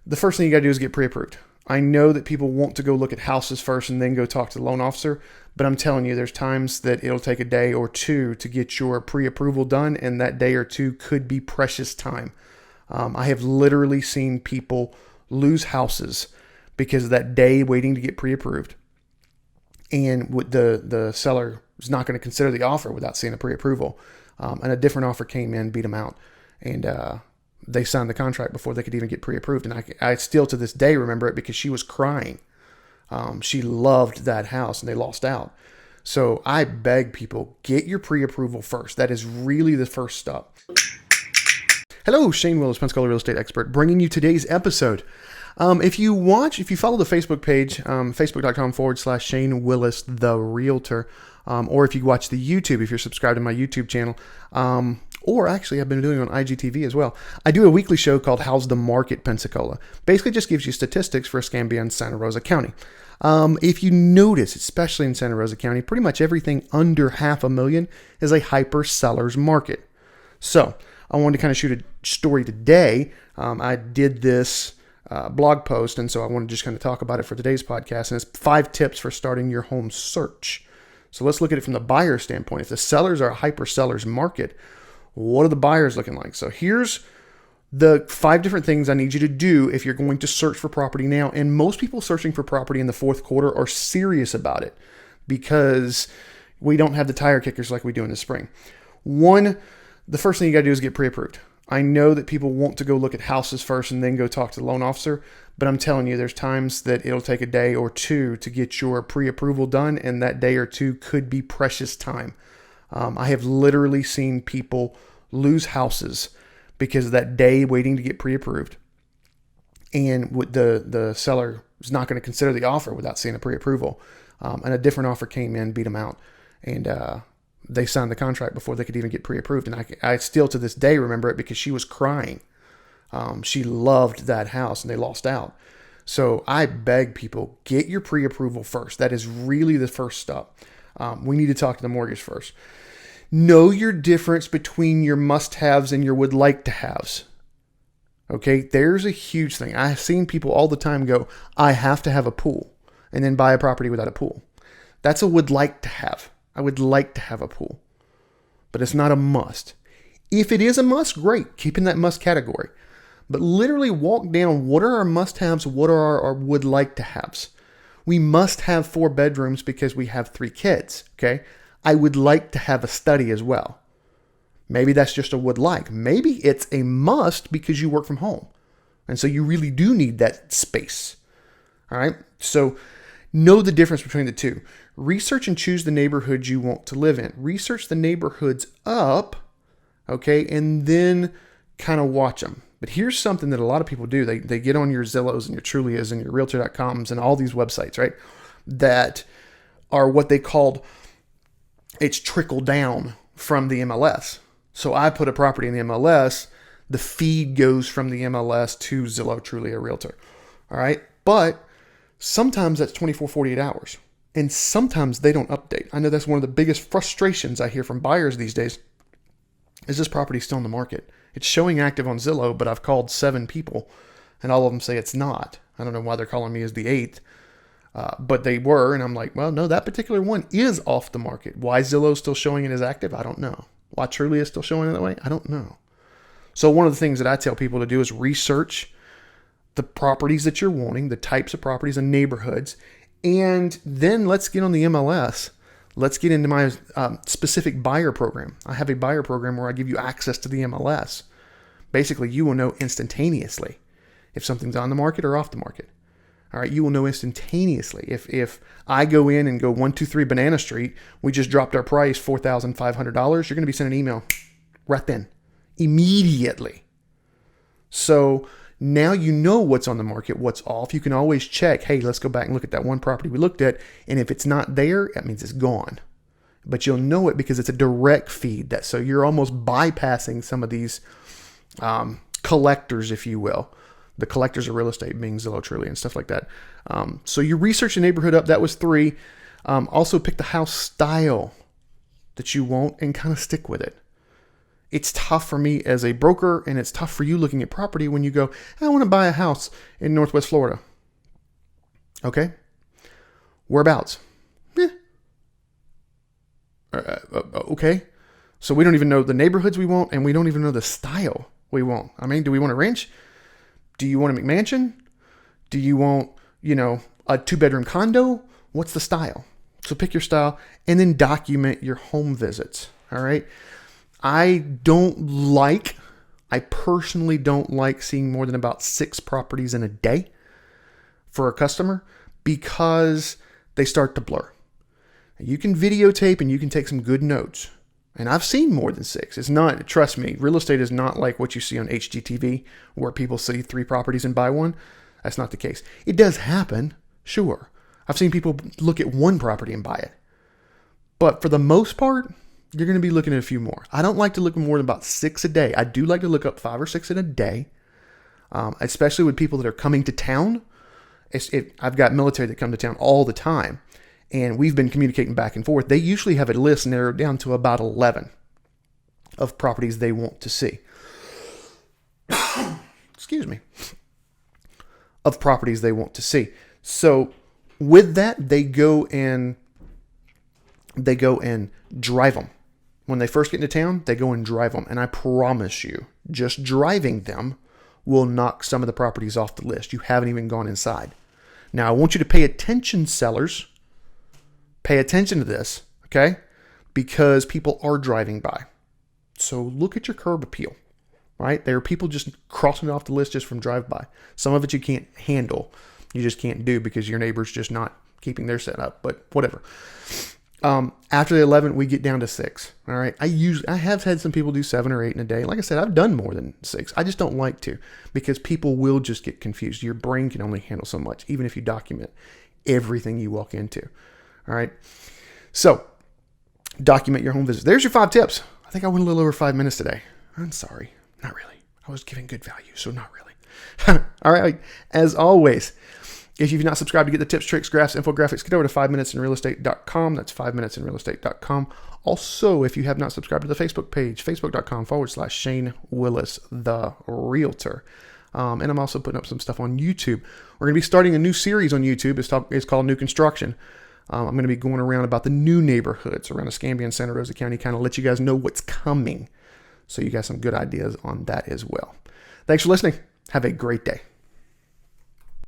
The first thing you got to do is get pre-approved. I know that people want to go look at houses first and then go talk to the loan officer, but I'm telling you, there's times that it'll take a day or two to get your pre-approval done, and that day or two could be precious time. I have literally seen people lose houses because of that day waiting to get pre-approved, and the seller is not going to consider the offer without seeing a pre-approval, and a different offer came in, beat them out, and they signed the contract before they could even get pre-approved. And I still to this day remember it because she was crying. She loved that house and they lost out. So I beg people, get your pre-approval first. That is really the first step. Hello, Shane Willis, Pensacola real estate expert, bringing you today's episode. If you follow the Facebook page, facebook.com/Shane Willis, the Realtor, or if you watch the YouTube, if you're subscribed to my YouTube channel, or actually I've been doing it on IGTV as well. I do a weekly show called How's the Market Pensacola. Basically just gives you statistics for Escambia and Santa Rosa County. If you notice, especially in Santa Rosa County, pretty much everything under $500,000 is a hyper seller's market. So I wanted to kind of shoot a story today. I did this blog post, and so I want to just kind of talk about it for today's podcast, and it's 5 tips for starting your home search. So let's look at it from the buyer standpoint. If the sellers are a hyper seller's market, what are the buyers looking like? So here's the 5 different things I need you to do if you're going to search for property now. And most people searching for property in the fourth quarter are serious about it because we don't have the tire kickers like we do in the spring. The first thing you got to do is get pre-approved. I know that people want to go look at houses first and then go talk to the loan officer, but I'm telling you, there's times that it'll take a day or two to get your pre-approval done, and that day or two could be precious time. I have literally seen people lose houses because of that day waiting to get pre-approved, and the seller is not going to consider the offer without seeing a pre-approval, and a different offer came in, beat them out, and they signed the contract before they could even get pre-approved. And I still to this day remember it because she was crying. She loved that house and they lost out. So I beg people, get your pre-approval first. That is really the first step. We need to talk to the mortgage first. Know your difference between your must-haves and your would like to haves. Okay, there's a huge thing. I've seen people all the time go, I have to have a pool, and then buy a property without a pool. That's a would like to have. I would like to have a pool, but it's not a must. If it is a must, great. Keep in that must category. But literally walk down, what are our must-haves? What are our would like to haves? We must have 4 bedrooms because we have 3 kids, okay? I would like to have a study as well. Maybe that's just a would like. Maybe it's a must because you work from home. And so you really do need that space. All right? So know the difference between the two. Research and choose the neighborhood you want to live in. Research the neighborhoods up, okay, and then kind of watch them. But here's something that a lot of people do. They get on your Zillows and your Trulias and your Realtor.coms and all these websites, right, that are what they called, it's trickle down from the MLS. So I put a property in the MLS, the feed goes from the MLS to Zillow, Trulia, Realtor. All right. But sometimes that's 24, 48 hours. And sometimes they don't update. I know that's one of the biggest frustrations I hear from buyers these days. Is this property still on the market? It's showing active on Zillow, but I've called 7 people and all of them say it's not. I don't know why they're calling me as the 8th. But they were, and I'm like, well, no, that particular one is off the market. Why Zillow is still showing it as active? I don't know. Why Trulia is still showing it that way? I don't know. So one of the things that I tell people to do is research the properties that you're wanting, the types of properties and neighborhoods, and then let's get on the MLS. Let's get into my specific buyer program. I have a buyer program where I give you access to the MLS. Basically, you will know instantaneously if something's on the market or off the market. All right, you will know instantaneously. If I go in and go 123 Banana Street, we just dropped our price $4,500. You're going to be sent an email right then, immediately. So now you know what's on the market, what's off. You can always check, hey, let's go back and look at that one property we looked at. And if it's not there, that means it's gone. But you'll know it because it's a direct feed. So you're almost bypassing some of these collectors, if you will. The collectors of real estate being Zillow, Trulia, and stuff like that. So you research the neighborhood up. That was 3. Also pick the house style that you want and kind of stick with it. It's tough for me as a broker, and it's tough for you looking at property when you go, I want to buy a house in Northwest Florida. Okay. Whereabouts? Okay. So we don't even know the neighborhoods we want, and we don't even know the style we want. I mean, do we want a ranch? Do you want a McMansion? Do you want, a 2-bedroom condo? What's the style? So pick your style and then document your home visits. All right. I personally don't like seeing more than about 6 properties in a day for a customer because they start to blur. You can videotape and you can take some good notes. And I've seen more than 6. It's not, trust me, real estate is not like what you see on HGTV where people see 3 properties and buy one. That's not the case. It does happen, sure. I've seen people look at 1 property and buy it. But for the most part, you're going to be looking at a few more. I don't like to look more than about 6 a day. I do like to look up 5 or 6 in a day, especially with people that are coming to town. I've got military that come to town all the time, and we've been communicating back and forth. They usually have a list narrowed down to about 11 of properties they want to see. Excuse me. Of properties they want to see. So with that, they go and drive them. When they first get into town, they go and drive them. And I promise you, just driving them will knock some of the properties off the list. You haven't even gone inside. Now, I want you to pay attention, sellers. Pay attention to this, okay? Because people are driving by. So look at your curb appeal, right? There are people just crossing it off the list just from drive-by. Some of it you can't handle. You just can't do because your neighbor's just not keeping their set up, but whatever. After the 11, we get down to 6. All right. I have had some people do 7 or 8 in a day. Like I said, I've done more than 6. I just don't like to because people will just get confused. Your brain can only handle so much, even if you document everything you walk into. All right. So document your home visits. There's your 5 tips. I think I went a little over 5 minutes today. I'm sorry. Not really. I was giving good value, so not really. All right. As always, if you've not subscribed to get the tips, tricks, graphs, infographics, get over to 5minutesinrealestate.com. That's 5minutesinrealestate.com. Also, if you have not subscribed to the Facebook page, facebook.com/Shane Willis, the Realtor. And I'm also putting up some stuff on YouTube. We're going to be starting a new series on YouTube. It's called New Construction. I'm going to be going around about the new neighborhoods around Escambia and Santa Rosa County, kind of let you guys know what's coming. So you got some good ideas on that as well. Thanks for listening. Have a great day.